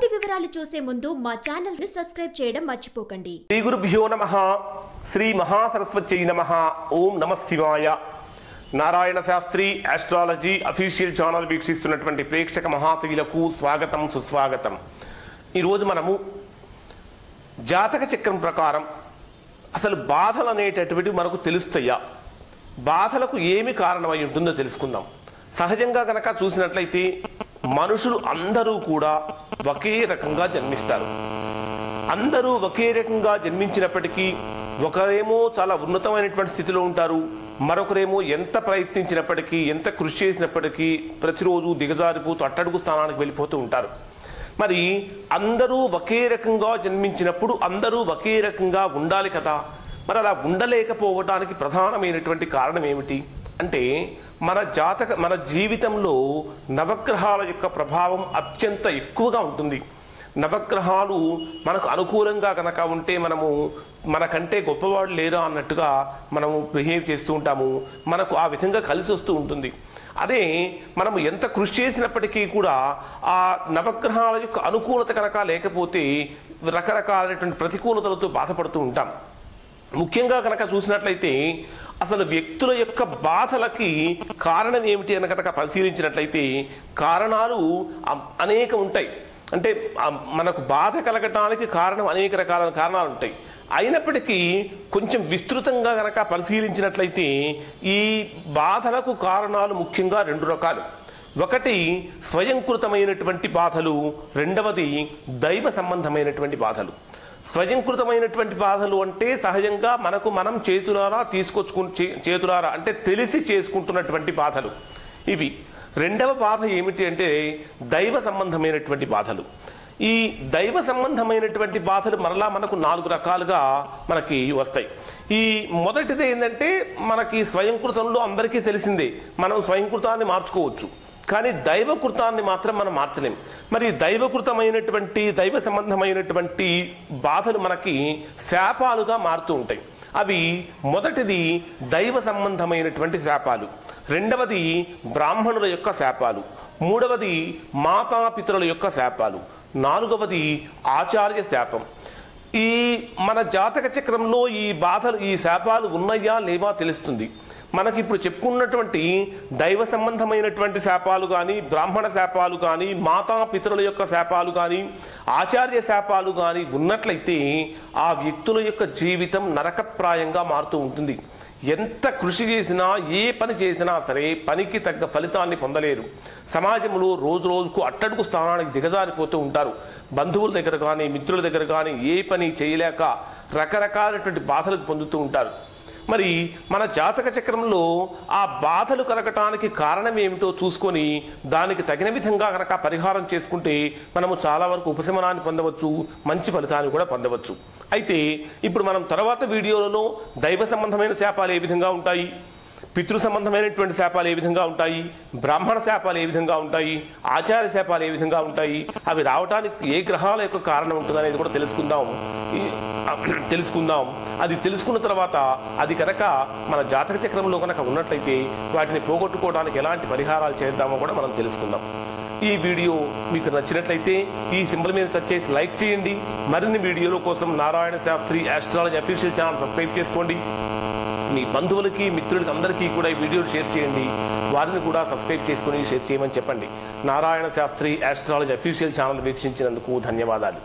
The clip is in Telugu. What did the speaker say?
పూర్తి వివరాలు చూసే ముందు మా ఛానల్ ని సబ్స్క్రైబ్ చేయడం మర్చిపోకండి. శ్రీ గురుభ్యో నమః. శ్రీ మహాసరస్వత్యై నమః. ఓం నమః శివాయ. Narayana Shastri astrology official channel వీక్షిస్తున్నటువంటి ప్రేక్షక మహాశయులకు స్వాగతం, సుస్వాగతం. ఈరోజు మనము జాతక చక్రం ప్రకారం అసలు బాధలు అనేటటువంటివి మనకు తెలుస్తాయా, బాధలకు ఏమి కారణమై ఉంటుందో తెలుసుకుందాం. సహజంగా కనుక చూసినట్లయితే మనుషులు అందరూ కూడా ఒకే రకంగా జన్మిస్తారు. అందరూ ఒకే రకంగా జన్మించినప్పటికీ ఒకరేమో చాలా ఉన్నతమైనటువంటి స్థితిలో ఉంటారు, మరొకరేమో ఎంత ప్రయత్నించినప్పటికీ ఎంత కృషి చేసినప్పటికీ ప్రతిరోజు దిగజారిపోతూ అట్టడుగు స్థానానికి వెళ్ళిపోతూ ఉంటారు. మరి అందరూ ఒకే రకంగా జన్మించినప్పుడు అందరూ ఒకే రకంగా ఉండాలి కదా. మరి అలా ఉండలేకపోవడానికి ప్రధానమైనటువంటి కారణం ఏమిటి అంటే మన జీవితంలో నవగ్రహాల యొక్క ప్రభావం అత్యంత ఎక్కువగా ఉంటుంది. నవగ్రహాలు మనకు అనుకూలంగా కనుక ఉంటే మనకంటే గొప్పవాడు లేరా అన్నట్టుగా మనము బిహేవ్ చేస్తూ ఉంటాము, మనకు ఆ విధంగా కలిసి వస్తూ ఉంటుంది. అదే మనము ఎంత కృషి చేసినప్పటికీ కూడా ఆ నవగ్రహాల యొక్క అనుకూలత కనుక లేకపోతే రకరకాలైనటువంటి ప్రతికూలతలతో బాధపడుతూ ఉంటాం. ముఖ్యంగా కనుక చూసినట్లయితే అసలు వ్యక్తుల యొక్క బాధలకి కారణం ఏమిటి అని కనుక పరిశీలించినట్లయితే కారణాలు అనేక ఉంటాయి. అంటే మనకు బాధ కలగటానికి కారణం అనేక రకాల కారణాలు ఉంటాయి. అయినప్పటికీ కొంచెం విస్తృతంగా కనుక పరిశీలించినట్లయితే ఈ బాధలకు కారణాలు ముఖ్యంగా రెండు రకాలు. ఒకటి స్వయంకృతమైనటువంటి బాధలు, రెండవది దైవ సంబంధమైనటువంటి బాధలు. స్వయంకృతమైనటువంటి బాధలు అంటే సహజంగా మనకు మనం చేతులారా అంటే తెలిసి చేసుకుంటున్నటువంటి బాధలు ఇవి. రెండవ బాధ ఏమిటి అంటే దైవ సంబంధమైనటువంటి బాధలు. ఈ దైవ సంబంధమైనటువంటి బాధలు మరలా మనకు 4 రకాలుగా మనకి వస్తాయి. ఈ మొదటిది ఏంటంటే మనకి స్వయంకృతంలో అందరికీ తెలిసిందే, మనం స్వయంకృతాన్ని మార్చుకోవచ్చు, కానీ దైవకృతాన్ని మాత్రం మనం మార్చలేం. మరి దైవకృతమైనటువంటి దైవ సంబంధమైనటువంటి బాధలు మనకి శాపాలుగా మారుతూ ఉంటాయి. అవి మొదటిది దైవ సంబంధమైనటువంటి శాపాలు, రెండవది బ్రాహ్మణుల యొక్క శాపాలు, మూడవది మాతాపితరుల యొక్క శాపాలు, నాలుగవది ఆచార్య శాపం. ఈ మన జాతక చక్రంలో ఈ బాధలు ఈ శాపాలు ఉన్నాయా లేవా తెలుస్తుంది. మనకి ఇప్పుడు చెప్పుకున్నటువంటి దైవ సంబంధమైనటువంటి శాపాలు కానీ, బ్రాహ్మణ శాపాలు కానీ, మాతాపితరుల యొక్క శాపాలు కానీ, ఆచార్య శాపాలు కానీ ఉన్నట్లయితే ఆ వ్యక్తుల యొక్క జీవితం నరకప్రాయంగా మారుతూ ఉంటుంది. ఎంత కృషి చేసినా ఏ పని చేసినా సరే పనికి తగ్గ ఫలితాన్ని పొందలేరు. సమాజంలో రోజు రోజుకు అట్టడుగు స్థానానికి దిగజారిపోతూ ఉంటారు. బంధువుల దగ్గర కానీ మిత్రుల దగ్గర కానీ ఏ పని చేయలేక రకరకాలైనటువంటి బాధలకు పొందుతూ ఉంటారు. మరి మన జాతక చక్రంలో ఆ బాధలు కలగటానికి కారణం ఏమిటో చూసుకొని దానికి తగిన విధంగా కనుక పరిహారం చేసుకుంటే మనము చాలా వరకు ఉపశమనాన్ని పొందవచ్చు, మంచి ఫలితాన్ని కూడా పొందవచ్చు. అయితే ఇప్పుడు మనం తర్వాత వీడియోలలో దైవ సంబంధమైన శాపాలు ఏ విధంగా ఉంటాయి, పితృ సంబంధమైనటువంటి శాపాలు ఏ విధంగా ఉంటాయి, బ్రాహ్మణ శాపాలు ఏ విధంగా ఉంటాయి, ఆచార్య శాపాలు ఏ విధంగా ఉంటాయి, అవి రావడానికి ఏ గ్రహాల యొక్క కారణం ఉంటుంది అనేది కూడా తెలుసుకుందాం. అది తెలుసుకున్న తర్వాత అది కనుక మన జాతక చక్రంలో కనుక ఉన్నట్లయితే వాటిని పోగొట్టుకోవడానికి ఎలాంటి పరిహారాలు చేద్దామో కూడా మనం తెలుసుకుందాం. ఈ వీడియో మీకు నచ్చినట్లయితే ఈ సింబల్ మీద టచ్ చేసి లైక్ చేయండి. మరిన్ని వీడియోల కోసం Narayana Shastri astrology official channel subscribe చేసుకోండి. మీ బంధువులకి మిత్రులకి అందరికీ కూడా ఈ వీడియోలు షేర్ చేయండి. వారిని కూడా సబ్స్క్రైబ్ చేసుకుని షేర్ చేయమని చెప్పండి. Narayana Shastri astrology official channel వీక్షించినందుకు ధన్యవాదాలు.